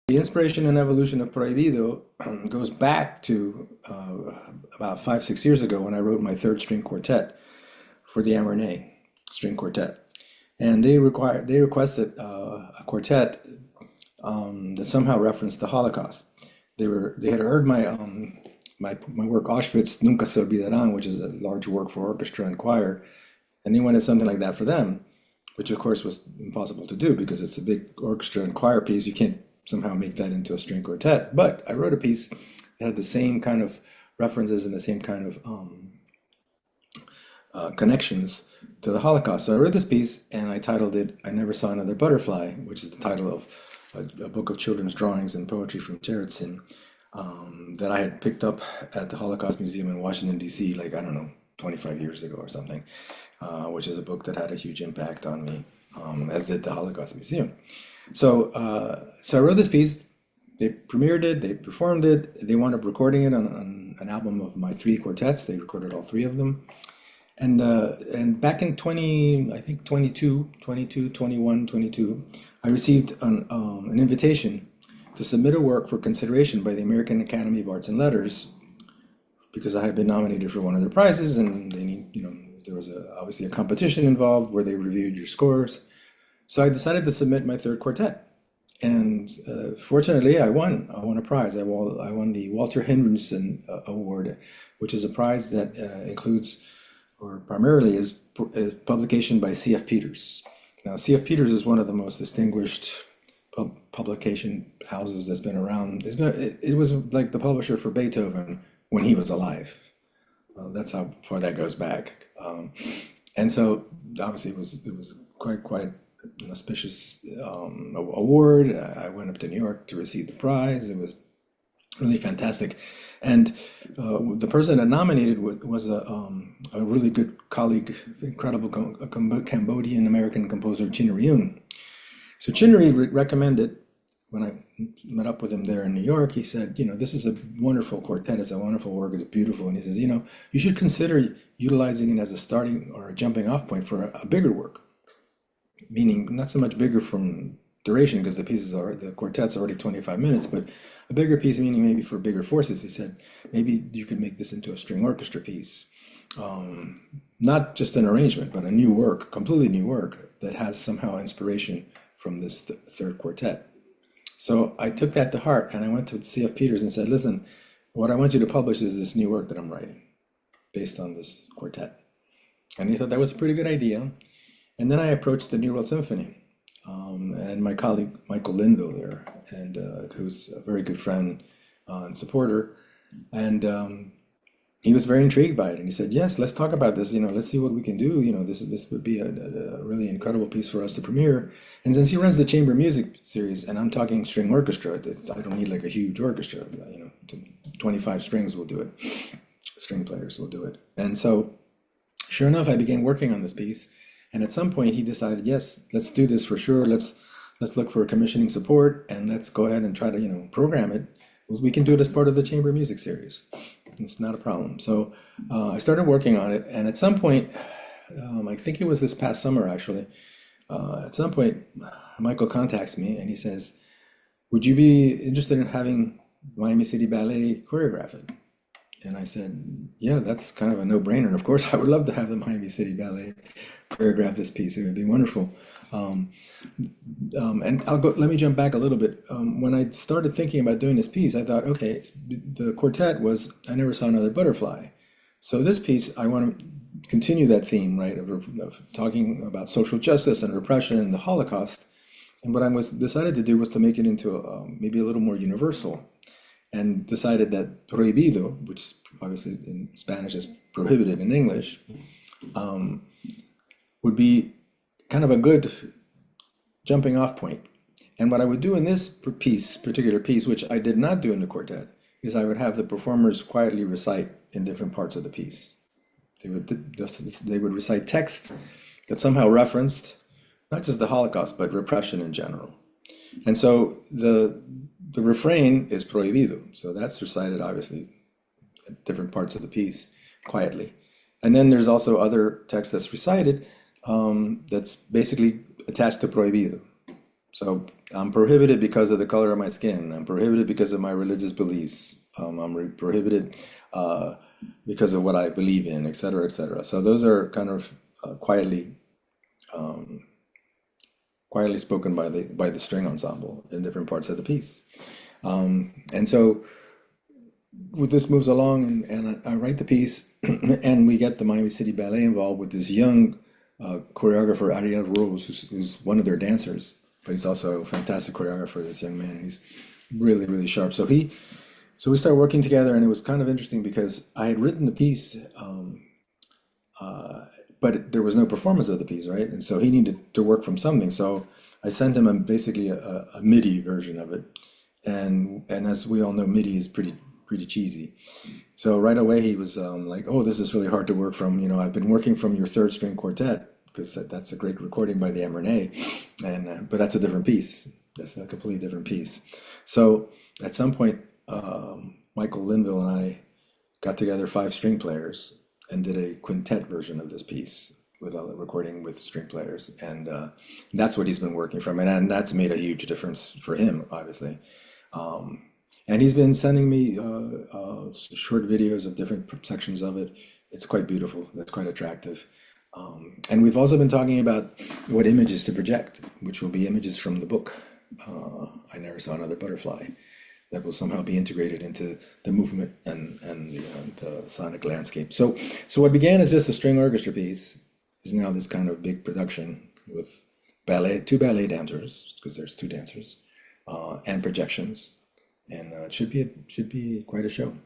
The inspiration and evolution of prohibido goes back to about 5, 6 years ago when I wrote my third string quartet for the mRNA string quartet, and they requested a quartet that somehow referenced the Holocaust. They had heard my work Auschwitz Nunca Se Olvidarán, which is a large work for orchestra and choir, and they wanted something like that for them, which of course was impossible to do because it's a big orchestra and choir piece. You can't somehow make that into a string quartet. But I wrote a piece that had the same kind of references and the same kind of connections to the Holocaust. So I wrote this piece and I titled it "I Never Saw Another Butterfly," which is the title of a book of children's drawings and poetry from Jacinto that I had picked up at the Holocaust Museum in Washington, D.C., like, I don't know, 25 years ago or something, which is a book that had a huge impact on me, as did the Holocaust Museum. So I wrote this piece. They premiered it, they performed it, they wound up recording it on an album of my three quartets. They recorded all three of them. And back in 20, I think 22, I received an invitation to submit a work for consideration by the American Academy of Arts and Letters because I had been nominated for one of their prizes, and they need, there was obviously a competition involved where they reviewed your scores. So I decided to submit my third quartet, and fortunately, I won. I won a prize. I won the Walter Henderson Award, which is a prize that includes, or primarily is publication by C.F. Peters. Now, C.F. Peters is one of the most distinguished publication houses that's been around. It was like the publisher for Beethoven when he was alive. That's how far that goes back. And so obviously it was quite an auspicious award. I went up to New York to receive the prize. It was really fantastic. And the person that nominated was a really good colleague, incredible Cambodian American composer, Chinnery Yoon. So Chinnery recommended, when I met up with him there in New York, he said, this is a wonderful quartet, it's a wonderful work, it's beautiful. And he says, you should consider utilizing it as a starting or a jumping off point for a bigger work. Meaning not so much bigger from duration, because the quartet's already 25 minutes, but a bigger piece, meaning maybe for bigger forces. He said, maybe you could make this into a string orchestra piece. Not just an arrangement, but a new work, completely new work that has somehow inspiration from this third quartet. So I took that to heart and I went to C.F. Peters and said, listen, what I want you to publish is this new work that I'm writing based on this quartet. And they thought that was a pretty good idea. And then I approached the New World Symphony and my colleague Michael Linville there, and who's a very good friend and supporter. And he was very intrigued by it, and he said, "Yes, let's talk about this. Let's see what we can do. This would be a really incredible piece for us to premiere." And since he runs the chamber music series, and I'm talking string orchestra, I don't need like a huge orchestra. 25 strings will do it. String players will do it. And so, sure enough, I began working on this piece. And at some point, he decided, yes, let's do this for sure. Let's look for commissioning support, and let's go ahead and try to program it. We can do it as part of the chamber music series. It's not a problem. So I started working on it, and at some point, I think it was this past summer actually, at some point, Michael contacts me and he says, would you be interested in having Miami City Ballet choreograph it? And I said, yeah, that's kind of a no-brainer. Of course, I would love to have the Miami City Ballet choreograph this piece. It would be wonderful. And let me jump back a little bit. When I started thinking about doing this piece, I thought, okay, the quartet was "I Never Saw Another Butterfly." So this piece, I want to continue that theme, right, of talking about social justice and repression and the Holocaust. And what I decided to do was to make it into maybe a little more universal, and decided that prohibido, which obviously in Spanish is prohibited in English, would be kind of a good jumping off point. And what I would do in this particular piece, which I did not do in the quartet, is I would have the performers quietly recite in different parts of the piece. They would recite text that somehow referenced not just the Holocaust, but repression in general. And so the refrain is prohibido. So that's recited obviously at different parts of the piece quietly. And then there's also other text that's recited that's basically attached to prohibido. So I'm prohibited because of the color of my skin. I'm prohibited because of my religious beliefs. Prohibited uh, because of what I believe in, et cetera, et cetera. So those are kind of quietly spoken by the string ensemble in different parts of the piece. And so this moves along, and I write the piece, and we get the Miami City Ballet involved with this young choreographer, Ariel Rose, who's one of their dancers, but he's also a fantastic choreographer, this young man. He's really, really sharp. So we started working together, and it was kind of interesting because I had written the piece, but there was no performance of the piece, right? And so he needed to work from something. So I sent him basically a MIDI version of it, and as we all know, MIDI is pretty cheesy. So right away he was like, "Oh, this is really hard to work from. You know, I've been working from your third string quartet because that's a great recording by the Emrene, and but that's a different piece. That's a completely different piece." So at some point, Michael Linville and I got together five string players and did a quintet version of this piece with a recording with string players, and that's what he's been working from, and that's made a huge difference for him, obviously. And he's been sending me short videos of different sections of it. It's quite beautiful. That's quite attractive. And we've also been talking about what images to project, which will be images from the book. I Never Saw Another Butterfly, that will somehow be integrated into the movement and the sonic landscape. So what began as just a string orchestra piece is now this kind of big production with two ballet dancers, because there's two dancers, and projections, and it should be quite a show.